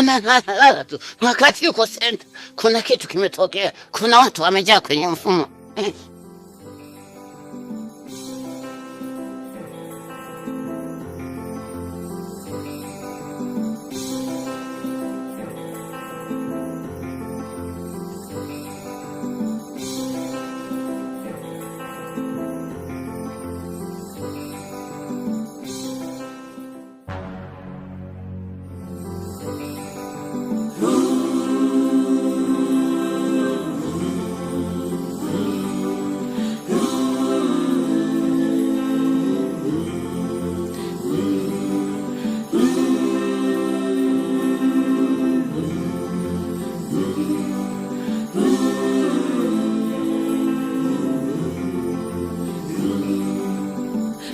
unalala tu. Wakati uko senta, kuna kitu kimetokea. Kuna watu wamejaa kwenye mfumo.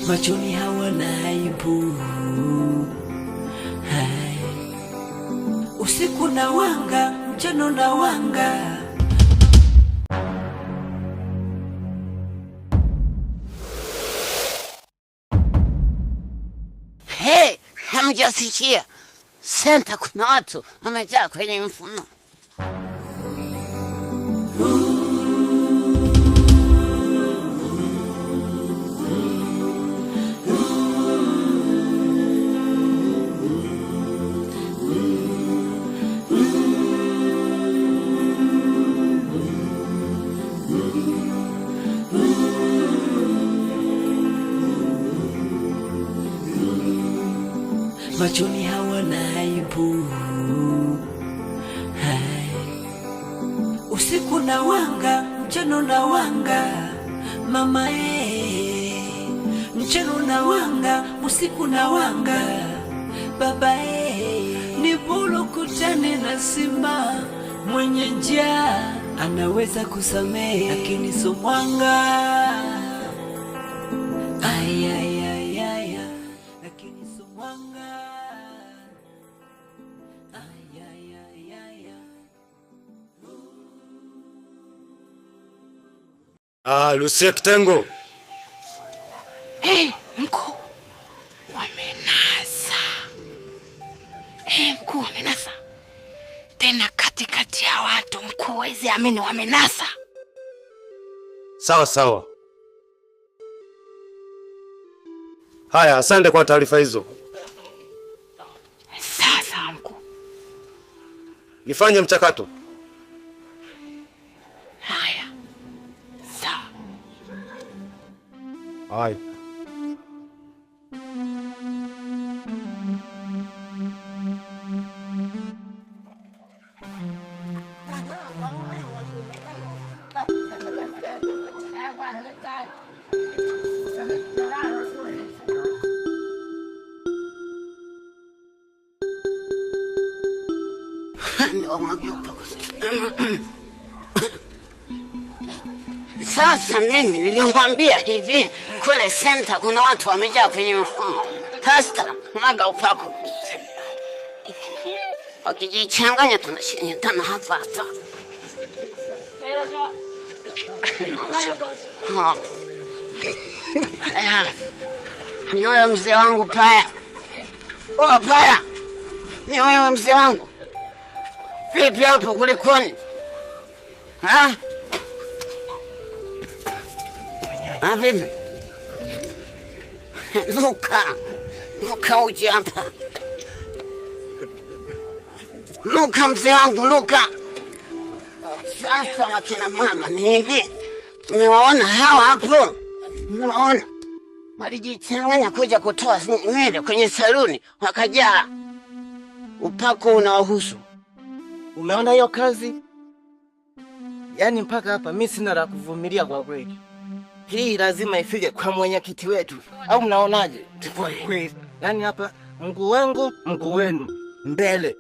Machoni hawana aibu. Usiku na wanga, mchana na wanga. Hey, hamjasikia? Senta kuna watu wamejaa kwenye mfumo. Machoni hawana aibu. Usiku na wanga, mchana na wanga. Mama mchana na wanga, usiku na wanga. Baba ni bora kutane na simba. Mwenye njaa anaweza kusamehe, lakini sio mwanga. Lakini sio mwanga. Lucia Kitengo. Hey, mkuu. Wamenasa. Hey, mkuu wamenasa. Tena katikati ya watu, mkuu wezi amini wamenasa. Sawa sawa. Haya, asante kwa taarifa hizo. Sasa mkuu. Nifanye mchakato. Haya. Sawa. Haya. Sasa mimi nilimwambia hivi, kule senta kuna watu wamejaa kwenye mfumo. Pasta, mwaga upako. Wakijichanganya tunashinyetana hapa hapa. Ni wewe mzee wangu Paya. Oh, Paya. Ni wewe mzee wangu. Vipi hapo kulikoni? Ha? Vipi? Luka uji hapa. Luka mzee wangu, Luka. Sasa wakina mama ni hivi. Tumewaona hawa hapo. Tumewaona. Walijichanganya kuja kutoa nywele kwenye saluni. Wakajaa. Upako unawahusu. Umeona hiyo kazi? Yaani mpaka hapa mimi sina la kuvumilia kwa kweli. Hii lazima ifike kwa mwenyekiti wetu. Au mnaonaje? Kwa kweli. Yaani hapa mguu wangu, mguu wenu. Mbele.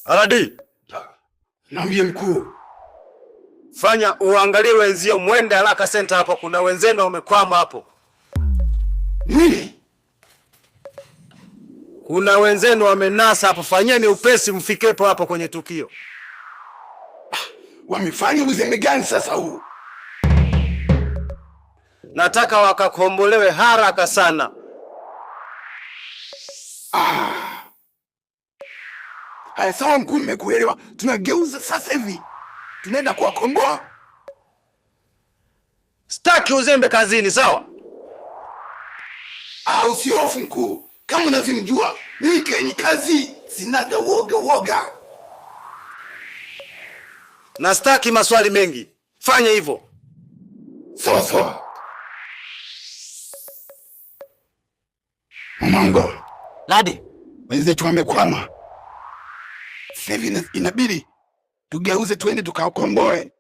Aladi, Niambie mkuu. fanya uangalie wenzio, mwende haraka senta hapo, kuna wenzenu wamekwama hapo. Nini? Kuna wenzenu wamenasa hapo, fanyeni upesi mfikepo hapo kwenye tukio. Wamefanya uzembe gani sasa huu? Nataka wakakombolewe haraka sana. Haya sawa mkuu, nimekuelewa. Tunageuza sasa hivi. Tunaenda kuwakomboa. Sitaki uzembe kazini, sawa? Usihofu mkuu. Kama unavyomjua, mimi kwenye kazi sinaga woga. Na sitaki maswali mengi. Fanya hivyo. Sawa. Mungu. Ladi, Wenzetu wamekwama. Sasa hivi inabidi tugeuze twende tukawakomboe.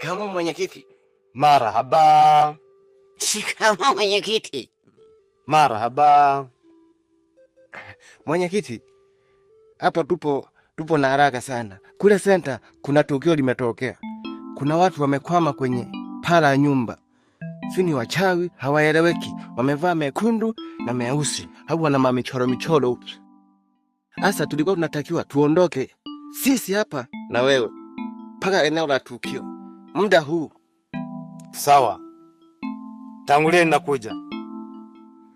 shikamoo mwenyekiti. Marhaba. Shikamoo mwenyekiti. Marhaba. Mwenyekiti, hapa tupo na haraka sana. Kule senta kuna tukio limetokea. Kuna watu wamekwama kwenye pala ya nyumba. Si ni wachawi, hawaeleweki. Wamevaa mekundu na meusi. Hao wana michoro. Asa tulikuwa tunatakiwa tuondoke sisi hapa na wewe mpaka eneo la tukio muda huu. Sawa. Tangulieni nakuja.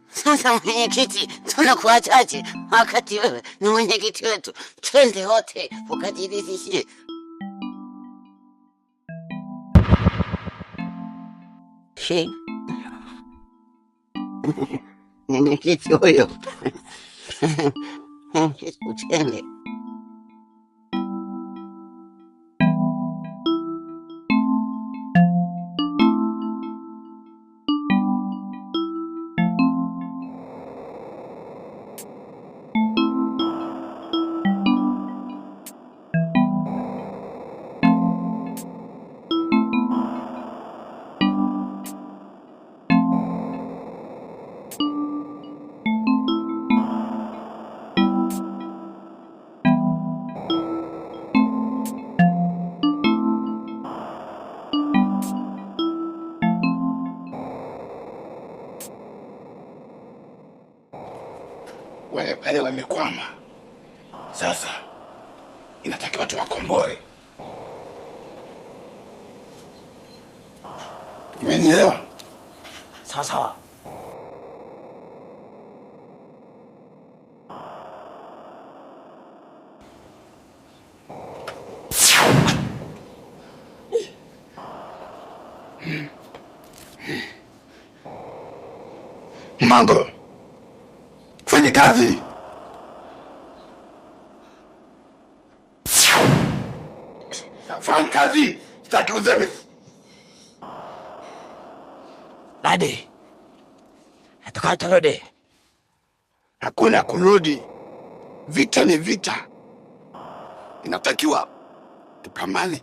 Sasa mwenyekiti, tunakuachaje wakati wewe ni mwenyekiti wetu? Twende wote ukajiridhishe. Mwenyekiti huyo. Twende. Wale wamekwama. Sasa inatakiwa tuwakomboe. Umenielewa? Sawa. Mango. Fanya kazi. Fanya kazi. Sitaki uzembe. Ladi, tukarudi. Hakuna kurudi. Vita ni vita. Inatakiwa tupambane.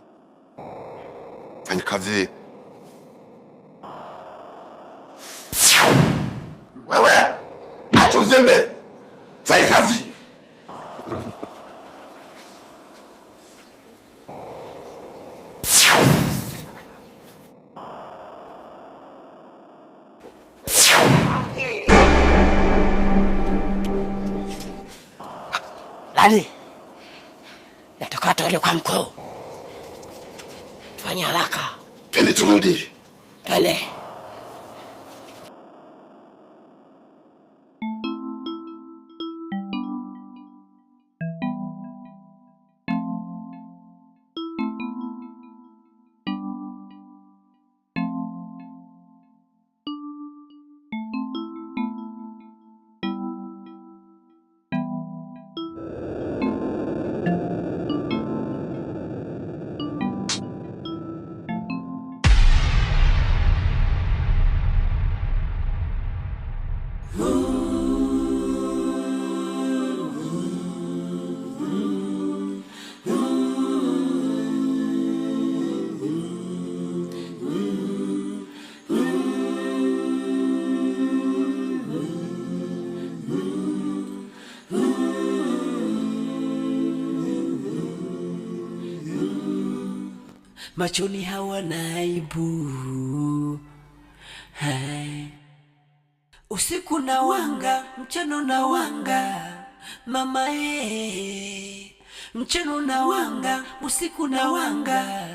Fanya kazi. Wewe, acha uzembe. Fanya kazi. Lali, nataka tuende kwa mkuu. Fanya haraka. Twende turudi. Twende. Machoni hawana aibu. Hai. Usiku na wanga, mchana na wanga. Mama mchana na wanga, usiku na wanga.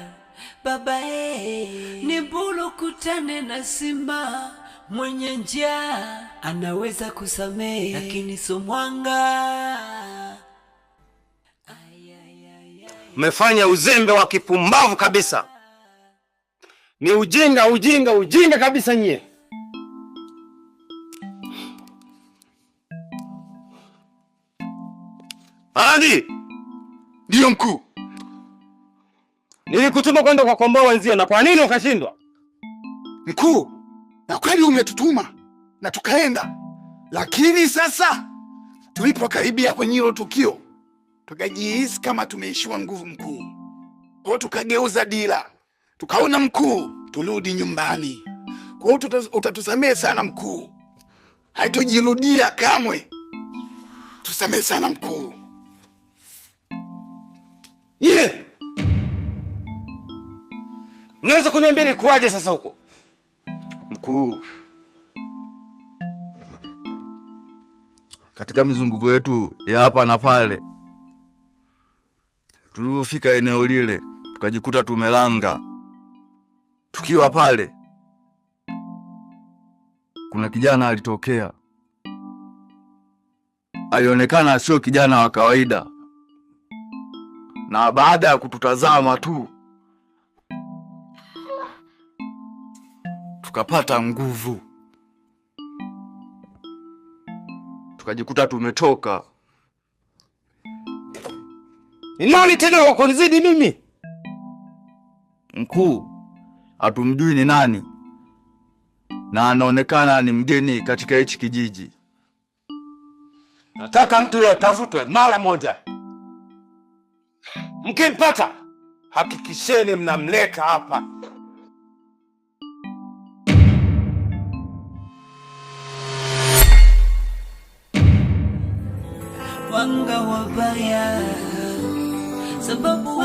Baba ni bulu kutane na simba. Mwenye njaa anaweza kusamehe, lakini so mwanga. Mmefanya uzembe wa kipumbavu kabisa. Ni ujinga kabisa nyie. Andi! Ndio mkuu. Nilikutuma kwenda kwa komboa wenzio, na kwa nini ukashindwa? Mkuu, na kweli umetutuma na tukaenda. Lakini sasa tulipokaribia kwenye hilo tukio, tukajihisi kama tumeishiwa nguvu mkuu. Kwa hiyo tukageuza dira. Tukaona mkuu, turudi nyumbani. Kwa hiyo utatusamehe sana mkuu. Haitojirudia kamwe. Tusamehe sana mkuu. Unaweza kuniambia ni kuaje sasa huko? Mkuu, katika mizunguko yetu ya hapa na pale, tulipofika eneo lile tukajikuta tumelanga. Tukiwa pale, kuna kijana alitokea. Alionekana sio kijana wa kawaida, na baada ya kututazama tu tukapata nguvu, tukajikuta tumetoka. Ni nani tena wakunizidi mimi? Mkuu, hatumjui ni nani, na anaonekana ni mgeni katika hichi kijiji. Nataka mtu yule atafutwe mara moja. Mkimpata, hakikisheni mnamleta hapa. Wanga wabaya sababu